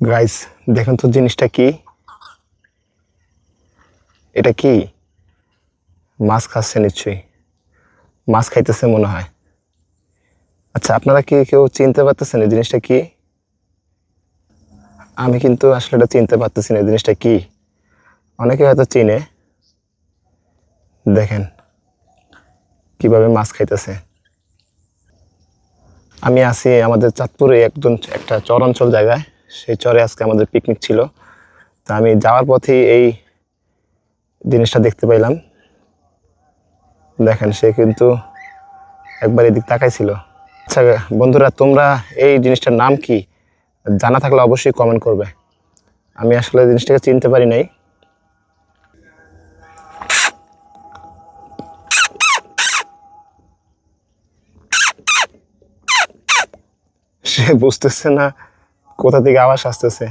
Guys, দেখুন তো জিনিসটা কি। এটা কি? মাছ খাচ্ছে নিশ্চয়ই। মাছ খাইতেছে মনে হয়। আচ্ছা, আপনারা কি কেউ চিনতে পারতেছেন এই জিনিসটা কি? আমি কিন্তু আসলে এটা চিনতে পারতেছি না এই জিনিসটা কি। অনেকে হয়তো চিনে। দেখেন কিভাবে মাছ খাইতেছে। আমি আছি আমাদের চাঁদপুরে একদম একটা চর অঞ্চল জায়গায়। সেই চরে আজকে আমাদের পিকনিক ছিল। তা আমি যাওয়ার পথেই এই জিনিসটা দেখতে পাইলাম। দেখেন, সে কিন্তু একবার এদিক তাকাইছিল। আচ্ছা বন্ধুরা, তোমরা এই জিনিসটার নাম কি জানা থাকলে অবশ্যই কমেন্ট করবে। আমি আসলে জিনিসটাকে চিনতে পারি নাই। সে বুঝতেছে না কোথা থেকে আওয়াজ আসতেছে।